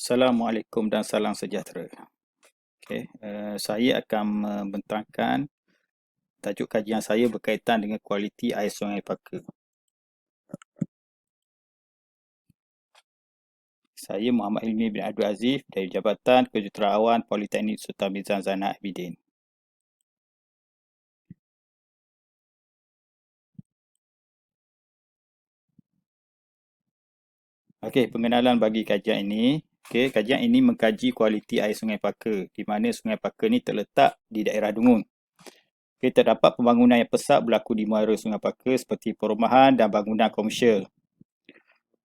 Assalamualaikum dan salam sejahtera. Okay, saya akan membentangkan tajuk kajian saya berkaitan dengan kualiti air Sungai Paka. Saya Muhammad Hilmi bin Abdul Aziz dari Jabatan Kejuruteraan Politeknik Sultan Bizan Zainal Abidin. Okey, pengenalan bagi kajian ini. Okey, kajian ini mengkaji kualiti air Sungai Paka, di mana Sungai Paka ini terletak di daerah Dungun. Okey, terdapat pembangunan yang pesat berlaku di muara Sungai Paka seperti perumahan dan bangunan komersial.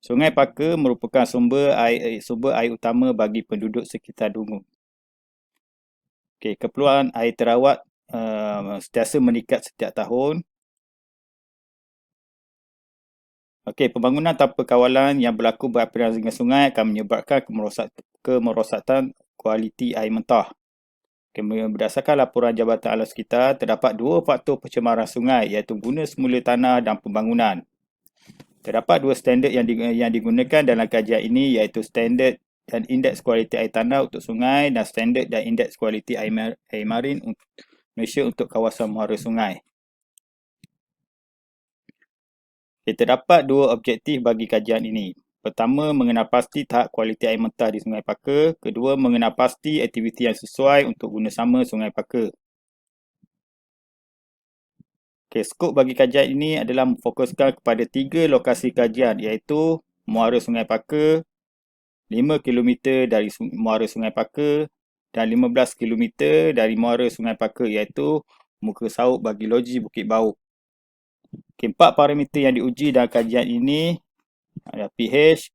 Sungai Paka merupakan sumber air utama bagi penduduk sekitar Dungun. Okey, keperluan air terawat sentiasa meningkat setiap tahun. Okey, pembangunan tanpa kawalan yang berlaku berhampiran dengan sungai akan menyebabkan kemerosakan kualiti air mentah. Okay, berdasarkan laporan Jabatan Alam Sekitar, terdapat dua faktor pencemaran sungai iaitu guna semula tanah dan pembangunan. Terdapat dua standard yang digunakan dalam kajian ini iaitu standard dan indeks kualiti air tanah untuk sungai dan standard dan indeks kualiti air marin Malaysia untuk kawasan muara sungai. Terdapat dua objektif bagi kajian ini. Pertama, mengenal pasti tahap kualiti air mentah di Sungai Paka. Kedua, mengenal pasti aktiviti yang sesuai untuk guna sama Sungai Paka. Okay, skop bagi kajian ini adalah memfokuskan kepada 3 lokasi kajian iaitu muara Sungai Paka, 5 km dari muara Sungai Paka dan 15 km dari muara Sungai Paka iaitu muka sauk bagi loji Bukit Bauk. Okay, 4 parameter yang diuji dalam kajian ini adalah pH,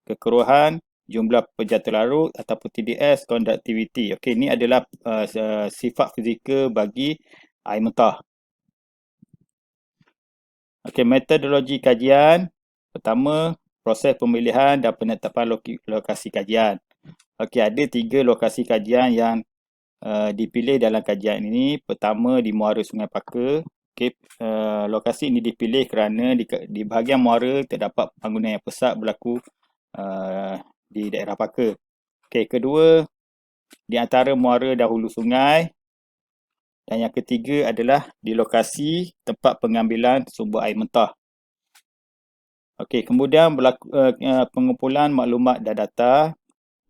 kekeruhan, jumlah pejata larut ataupun TDS, conductivity. Okey, ini adalah sifat fizikal bagi air mentah. Okey, metodologi kajian. Pertama, proses pemilihan dan penetapan lokasi kajian. Okey, ada 3 lokasi kajian yang dipilih dalam kajian ini. Pertama, di muara Sungai Paka. Okey, lokasi ini dipilih kerana di bahagian muara terdapat pembangunan yang pesat berlaku di daerah Paka. Okey, kedua, di antara muara dan hulu sungai. Dan yang ketiga adalah di lokasi tempat pengambilan sumber air mentah. Okey, kemudian berlaku pengumpulan maklumat dan data.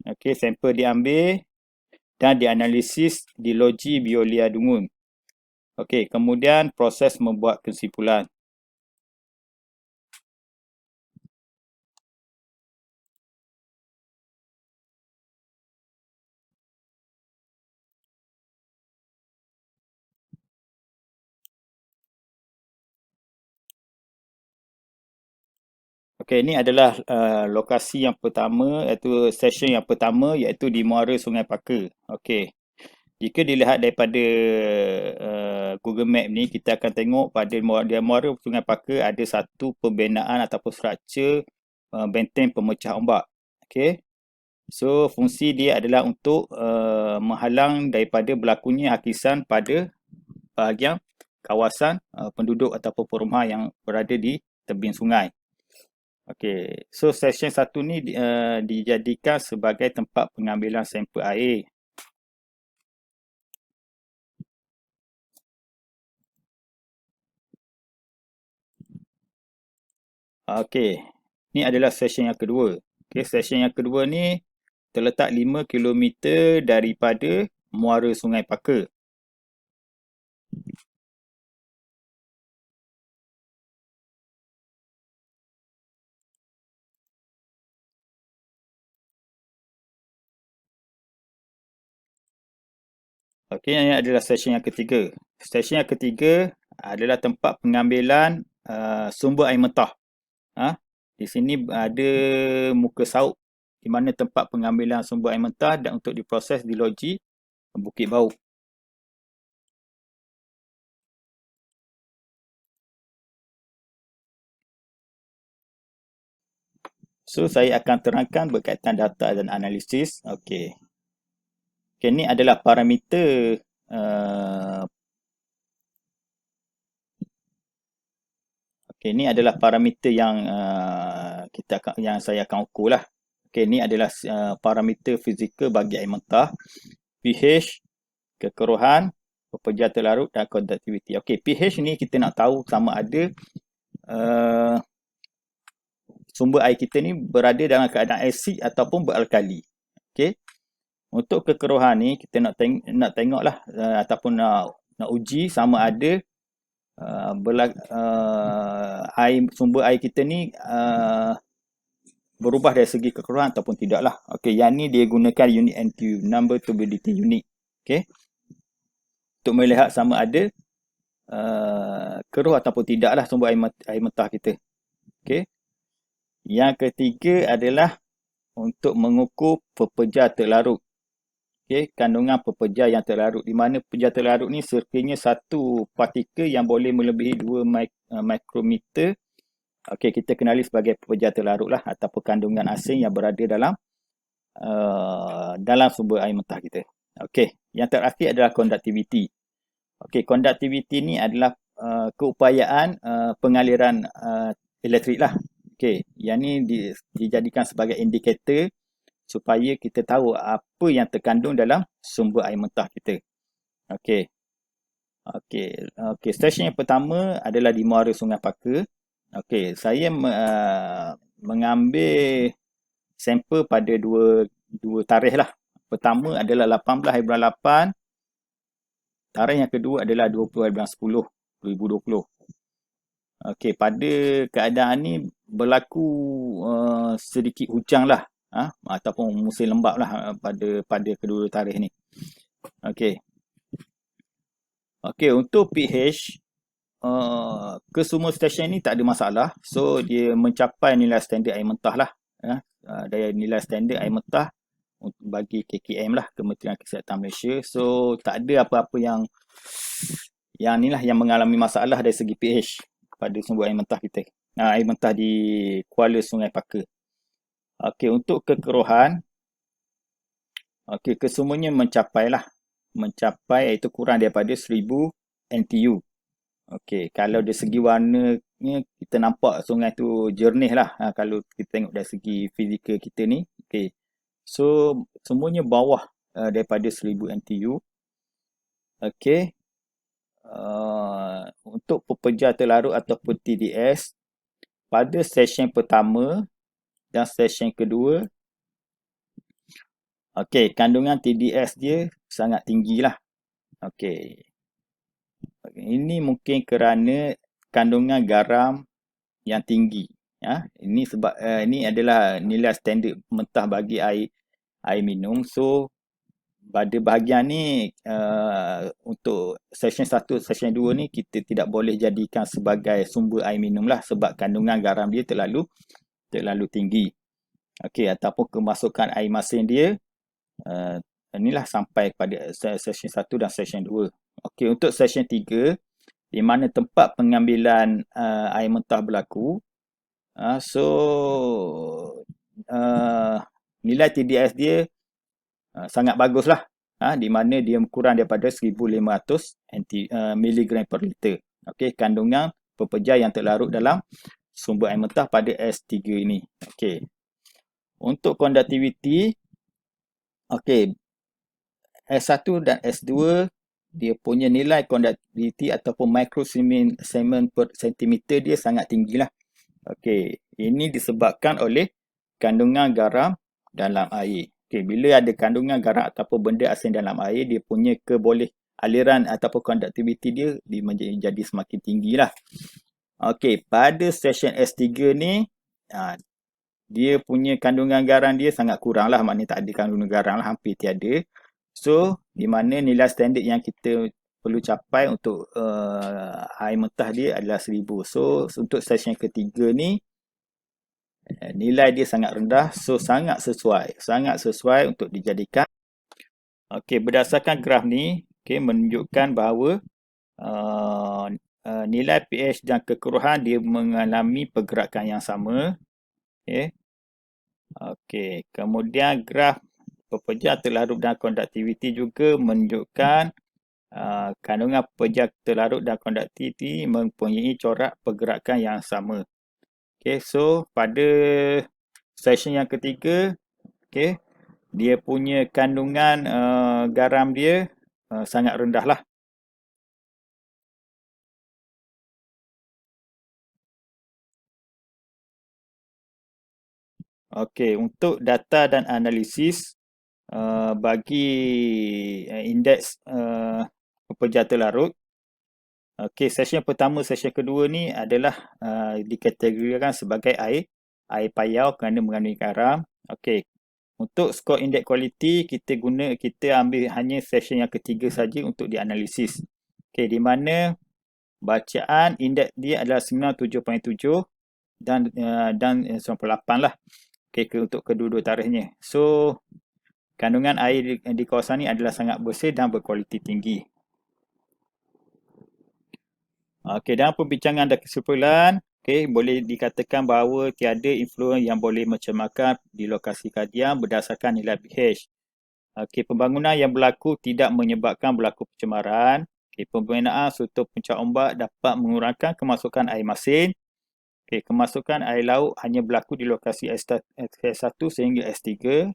Okey, sampel diambil dan dianalisis di loji Biolia Dungun. Okey, kemudian proses membuat kesimpulan. Okey, ini adalah lokasi yang pertama iaitu session yang pertama iaitu di muara Sungai Paka. Okey. Jika dilihat daripada Google Map ni, kita akan tengok pada muara Sungai Paka ada satu pembinaan ataupun struktur benteng pemecah ombak. Okey. So, fungsi dia adalah untuk menghalang daripada berlakunya hakisan pada bahagian kawasan penduduk ataupun perumahan yang berada di tebing sungai. Okey, so session 1 ni dijadikan sebagai tempat pengambilan sampel air. Okey, ni adalah session yang kedua. Okey, session yang kedua ni terletak 5 km daripada muara Sungai Paka. Okey, ini adalah session yang ketiga. Session yang ketiga adalah tempat pengambilan sumber air mentah. Di sini ada muka sauk di mana tempat pengambilan sumber air mentah dan untuk diproses di loji Bukit Bauk. So, saya akan terangkan berkaitan data dan analisis. Okey. Okey, ini adalah parameter Okey, ini adalah parameter yang yang saya akan ukur lah. Okey, ni adalah parameter fizikal bagi air mentah. pH, kekeruhan, pepejar terlarut dan konduktiviti. Okey, pH ni kita nak tahu sama ada sumber air kita ni berada dalam keadaan asid ataupun beralkali. Okey. Untuk kekeruhan ni kita nak tengoklah ataupun nak uji sama ada sumber air kita ni berubah dari segi kekeruhan ataupun tidaklah. Okey, yang ni dia gunakan unit NTU, number turbidity unit. Okey. Untuk melihat sama ada keruh ataupun tidaklah sumber air mentah kita. Okey. Yang ketiga adalah untuk mengukur pepejar terlarut. Okey, kandungan pepejar yang terlarut, di mana pepejar terlarut ni sekiranya satu partikel yang boleh melebihi 2 mikrometer. Okey, kita kenali sebagai pepejar terlarut lah, ataupun kandungan asing yang berada dalam sumber air mentah kita. Okey, yang terakhir adalah konduktiviti. Okey, konduktiviti ni adalah keupayaan pengaliran elektrik lah. Okey, yang ni dijadikan sebagai indikator supaya kita tahu apa yang terkandung dalam sumber air mentah kita. Okey. Okey, stesen yang pertama adalah di muara Sungai Paka. Okey, saya mengambil sampel pada dua tarikh lah. Pertama adalah 18/8. Tarikh yang kedua adalah 20/10, 2020. Okey, pada keadaan ni berlaku sedikit hujan lah. Ataupun musim lembap lah pada kedua tarikh ni. Okey. Okey, untuk pH, kesemua stesen ni tak ada masalah. So, dia mencapai nilai standard air mentah lah. Dari nilai standard air mentah bagi KKM lah, Kementerian Kesihatan Malaysia. So, tak ada apa-apa yang ni lah yang mengalami masalah dari segi pH pada sumber air mentah kita. Air mentah di Kuala Sungai Paka. Okey, untuk kekeruhan, okey, kesemuanya mencapai iaitu kurang daripada 1000 NTU. Okey, kalau dari segi warnanya kita nampak sungai tu jernih lah, kalau kita tengok dari segi fizikal kita ni. Okey, so semuanya bawah daripada 1000 NTU. Okey, untuk pepejar terlarut ataupun TDS, pada session pertama dan session kedua, okey, kandungan TDS dia sangat tinggi lah. Okey, ini mungkin kerana kandungan garam yang tinggi. Ini sebab ini adalah nilai standard mentah bagi air minum. So, pada bahagian ni untuk session 1, session 2 ni kita tidak boleh jadikan sebagai sumber air minum lah, sebab kandungan garam dia terlalu tinggi. Okey, ataupun kemasukan air masin dia inilah sampai pada session 1 dan session 2. Okey, untuk session 3 di mana tempat pengambilan air mentah berlaku, so nilai TDS dia sangat bagus lah, di mana dia kurang daripada 1500 mg per liter. Okey, kandungan pepejar yang terlarut dalam sumber air mentah pada S3 ini. Okey, untuk konduktiviti, okey, S1 dan S2 dia punya nilai konduktiviti ataupun microsiemens per sentimeter dia sangat tinggi lah. Okey, ini disebabkan oleh kandungan garam dalam air. Okey, bila ada kandungan garam ataupun benda asing dalam air, dia punya aliran ataupun konduktiviti dia menjadi semakin tinggi lah. Okey, pada session S3 ni, dia punya kandungan garam dia sangat kurang lah, maknanya tak ada kandungan garam lah, hampir tiada. So, di mana nilai standard yang kita perlu capai untuk air mentah dia adalah 1000. So, untuk session ketiga ni, nilai dia sangat rendah. So, sangat sesuai untuk dijadikan. Okey, berdasarkan graf ni, menunjukkan bahawa nilai pH dan kekeruhan dia mengalami pergerakan yang sama. Okey, kemudian graf pepejar terlarut dan konduktiviti juga menunjukkan kandungan pepejar terlarut dan konduktiviti mempunyai corak pergerakan yang sama. Okey, so pada session yang ketiga Okey. Dia punya kandungan garam dia sangat rendah lah. Okey, untuk data dan analisis bagi indeks pepejal larut. Okey, session pertama, session kedua ni adalah dikategorikan sebagai air payau kerana mengandungi garam. Okey. Untuk skor indeks kualiti kita ambil hanya session yang ketiga saja untuk dianalisis. Okey, di mana bacaan indeks dia adalah 97.7 dan 98 lah. Okey, untuk kedua-dua tarikhnya. So, kandungan air di kawasan ini adalah sangat bersih dan berkualiti tinggi. Okey, dalam perbincangan dan kesimpulan, boleh dikatakan bahawa tiada influence yang boleh mencemarkan di lokasi kajian berdasarkan nilai pH. Okey, pembangunan yang berlaku tidak menyebabkan berlaku pencemaran. Okey, pembinaan struktur puncak ombak dapat mengurangkan kemasukan air masin. Okey, kemasukan air laut hanya berlaku di lokasi S1 sehingga S3.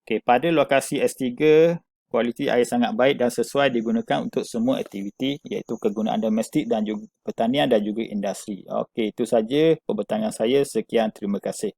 Okey, pada lokasi S3, kualiti air sangat baik dan sesuai digunakan untuk semua aktiviti iaitu kegunaan domestik dan juga pertanian dan juga industri. Okey, itu saja perbincangan saya. Sekian, terima kasih.